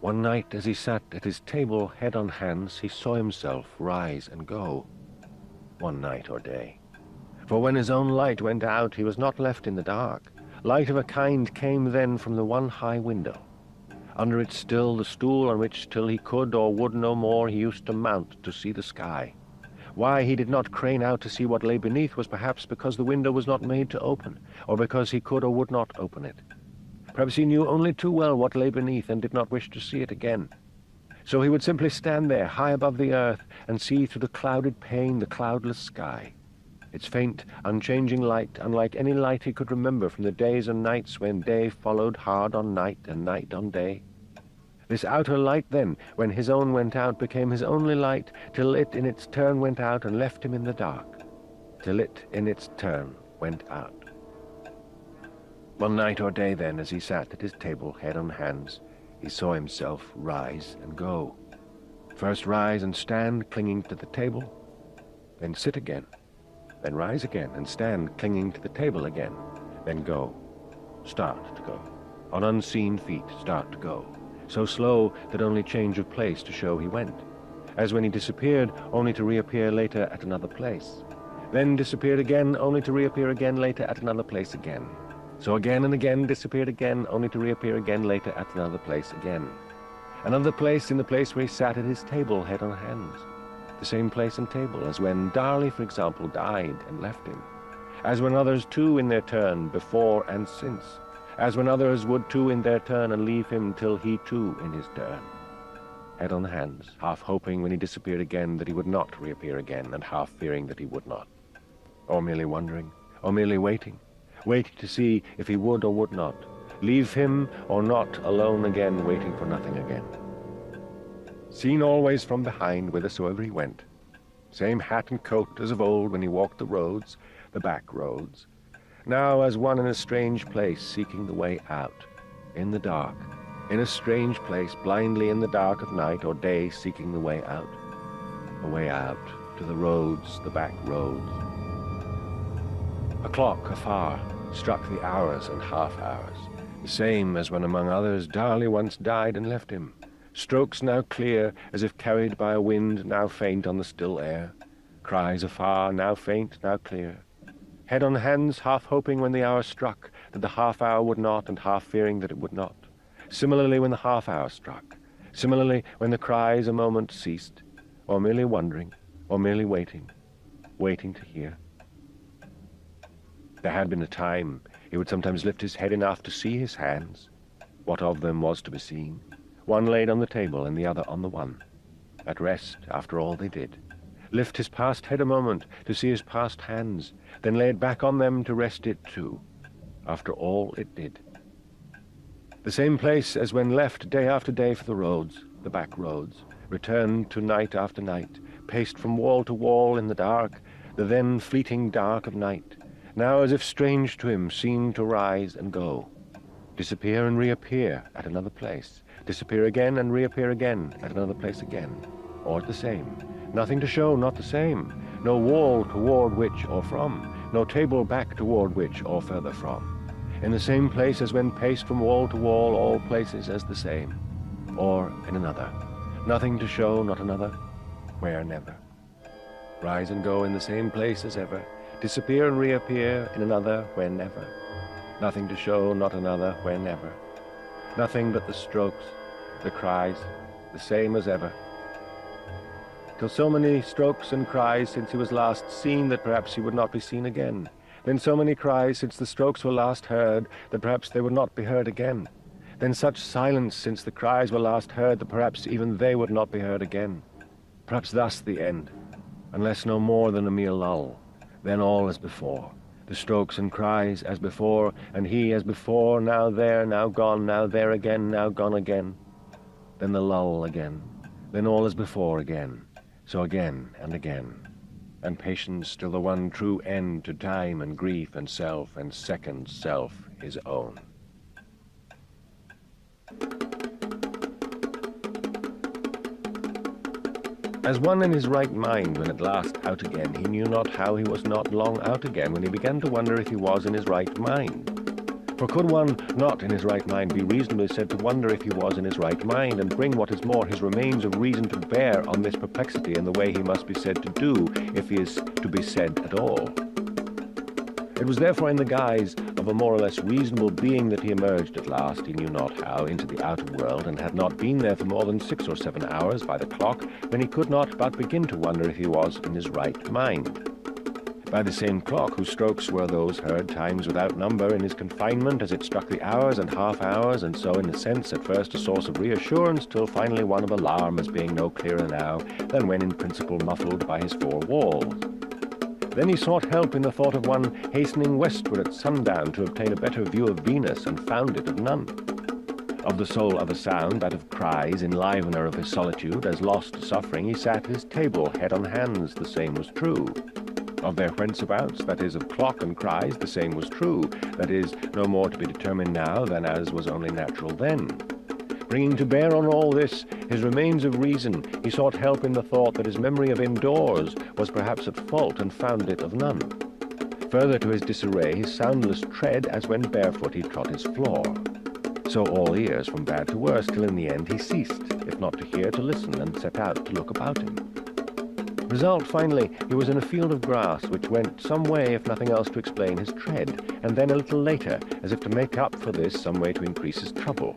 One night, as he sat at his table, head on hands, he saw himself rise and go. One night or day. For when his own light went out, he was not left in the dark. Light of a kind came then from the one high window. Under it still the stool on which, till he could or would no more, he used to mount to see the sky. Why he did not crane out to see what lay beneath was perhaps because the window was not made to open, or because he could or would not open it. Perhaps he knew only too well what lay beneath and did not wish to see it again. So he would simply stand there, high above the earth, and see through the clouded pane the cloudless sky. Its faint, unchanging light, unlike any light he could remember from the days and nights when day followed hard on night and night on day. This outer light then, when his own went out, became his only light, till it in its turn went out and left him in the dark. Till it in its turn went out. One night or day then, as he sat at his table, head on hands, he saw himself rise and go. First rise and stand, clinging to the table, then sit again, then rise again and stand, clinging to the table again, then go, start to go, on unseen feet start to go, so slow that only change of place to show he went, as when he disappeared, only to reappear later at another place, then disappeared again, only to reappear again later at another place again. So again and again disappeared again, only to reappear again later at another place again. Another place in the place where he sat at his table, head on hands. The same place and table as when Darley, for example, died and left him. As when others too in their turn, before and since. As when others would too in their turn and leave him till he too in his turn. Head on hands, half hoping when he disappeared again that he would not reappear again, and half fearing that he would not. Or merely wondering, or merely waiting to see if he would or would not, leave him or not alone again, waiting for nothing again. Seen always from behind whithersoever he went, same hat and coat as of old when he walked the roads, the back roads, now as one in a strange place seeking the way out, in the dark, in a strange place, blindly in the dark of night or day seeking the way out to the roads, the back roads. A clock afar struck the hours and half-hours, the same as when among others Darley once died and left him. Strokes now clear, as if carried by a wind, now faint on the still air. Cries afar, now faint, now clear. Head on hands, half hoping when the hour struck that the half-hour would not, and half fearing that it would not. Similarly when the half-hour struck. Similarly when the cries a moment ceased, or merely wondering, or merely waiting to hear. There had been a time he would sometimes lift his head enough to see his hands. What of them was to be seen? One laid on the table and the other on the one. At rest, after all they did. Lift his past head a moment to see his past hands, then lay it back on them to rest it too, after all it did. The same place as when left day after day for the roads, the back roads, returned to night after night, paced from wall to wall in the dark, the then fleeting dark of night, now as if strange to him seemed to rise and go, disappear and reappear at another place, disappear again and reappear again at another place again, or the same, nothing to show, not the same, no wall toward which or from, no table back toward which or further from, in the same place as when paced from wall to wall, all places as the same, or in another, nothing to show, not another, where never. Rise and go in the same place as ever, disappear and reappear in another where never. Nothing to show, not another where never. Nothing but the strokes, the cries, the same as ever. Till so many strokes and cries since he was last seen that perhaps he would not be seen again. Then so many cries since the strokes were last heard that perhaps they would not be heard again. Then such silence since the cries were last heard that perhaps even they would not be heard again. Perhaps thus the end, unless no more than a mere lull. Then all as before, the strokes and cries as before, and he as before, now there, now gone, now there again, now gone again. Then the lull again, then all as before again, so again and again, and patience till the one true end to time and grief and self and second self his own. As one in his right mind when at last out again, he knew not how he was not long out again when he began to wonder if he was in his right mind. For could one not in his right mind be reasonably said to wonder if he was in his right mind, and bring what is more his remains of reason to bear on this perplexity in the way he must be said to do, if he is to be said at all? It was therefore in the guise of a more or less reasonable being that he emerged at last, he knew not how, into the outer world, and had not been there for more than 6 or 7 hours by the clock, when he could not but begin to wonder if he was in his right mind. By the same clock, whose strokes were those heard times without number in his confinement, as it struck the hours and half-hours, and so in a sense at first a source of reassurance, till finally one of alarm, as being no clearer now than when in principle muffled by his 4 walls. Then he sought help in the thought of one hastening westward at sundown to obtain a better view of Venus, and found it of none. Of the sole other sound, that of cries, enlivener of his solitude, as lost to suffering, he sat at his table, head on hands, the same was true. Of their whenceabouts, that is, of clock and cries, the same was true, that is, no more to be determined now than as was only natural then. Bringing to bear on all this his remains of reason, he sought help in the thought that his memory of indoors was perhaps at fault, and found it of none. Further to his disarray, his soundless tread, as when barefoot he trod his floor. So all ears, from bad to worse, till in the end he ceased, if not to hear, to listen, and set out to look about him. Result, finally, he was in a field of grass, which went some way, if nothing else, to explain his tread, and then a little later, as if to make up for this, some way to increase his trouble.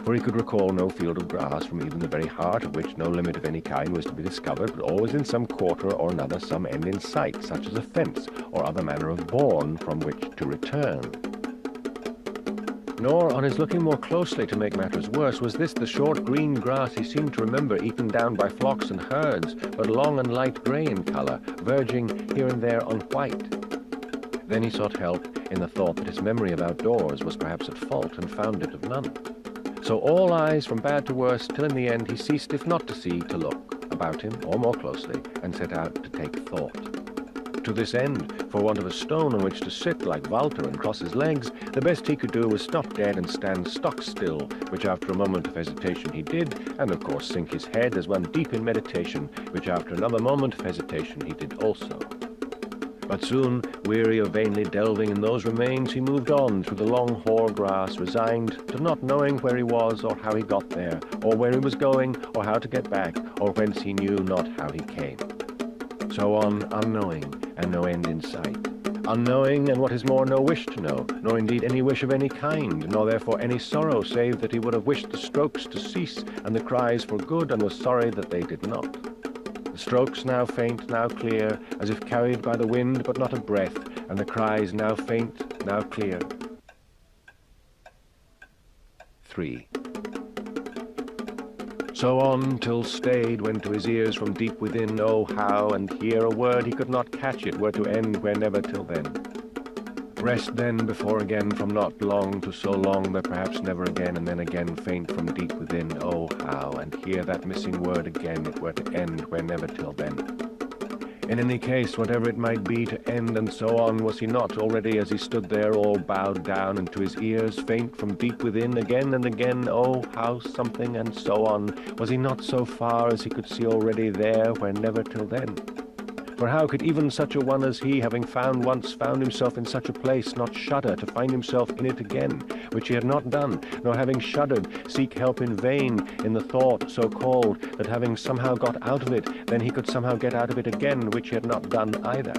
For he could recall no field of grass from even the very heart of which no limit of any kind was to be discovered, but always in some quarter or another some end in sight, such as a fence or other manner of bourne from which to return. Nor, on his looking more closely to make matters worse, was this the short green grass he seemed to remember eaten down by flocks and herds, but long and light grey in colour, verging here and there on white. Then he sought help in the thought that his memory of outdoors was perhaps at fault, and found it of none. So all eyes, from bad to worse, till in the end he ceased, if not to see, to look about him, or more closely, and set out to take thought. To this end, for want of a stone on which to sit like Walter and cross his legs, the best he could do was stop dead and stand stock still, which after a moment of hesitation he did, and of course sink his head as one deep in meditation, which after another moment of hesitation he did also. But soon, weary of vainly delving in those remains, he moved on through the long hoar grass, resigned to not knowing where he was, or how he got there, or where he was going, or how to get back, or whence he knew not how he came. So on, unknowing, and no end in sight. Unknowing, and what is more, no wish to know, nor indeed any wish of any kind, nor therefore any sorrow, save that he would have wished the strokes to cease, and the cries for good, and was sorry that they did not. The strokes now faint, now clear, as if carried by the wind, but not a breath, and the cries now faint, now clear. 3. So on, till stayed, went to his ears from deep within, oh how, and here a word he could not catch, it were to end where never till then. Rest then before again, from not long to so long, that perhaps never again, and then again faint from deep within, oh how, and hear that missing word again, it were to end where never till then. In any case, whatever it might be, to end and so on, was he not already, as he stood there all bowed down, and to his ears faint from deep within again and again, oh how something and so on, was he not so far as he could see already there where never till then? For how could even such a one as he, having once found himself in such a place, not shudder to find himself in it again, which he had not done, nor having shuddered, seek help in vain in the thought so called, that having somehow got out of it, then he could somehow get out of it again, which he had not done either?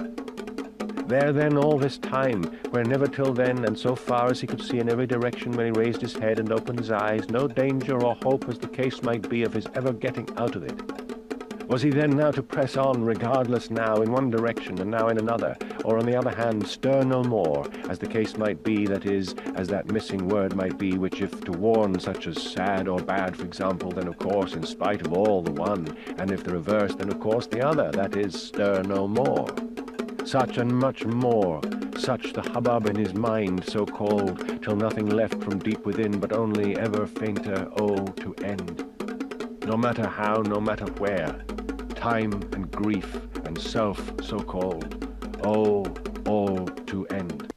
There then all this time, where never till then, and so far as he could see in every direction when he raised his head and opened his eyes, no danger or hope, as the case might be, of his ever getting out of it. Was he then now to press on, regardless now in one direction and now in another, or on the other hand stir no more, as the case might be, that is, as that missing word might be, which if to warn such as sad or bad, for example, then of course in spite of all the one, and if the reverse, then of course the other, that is, stir no more. Such and much more, such the hubbub in his mind so called, till nothing left from deep within, but only ever fainter, oh, to end. No matter how, no matter where, time and grief and self so called, oh, all to end.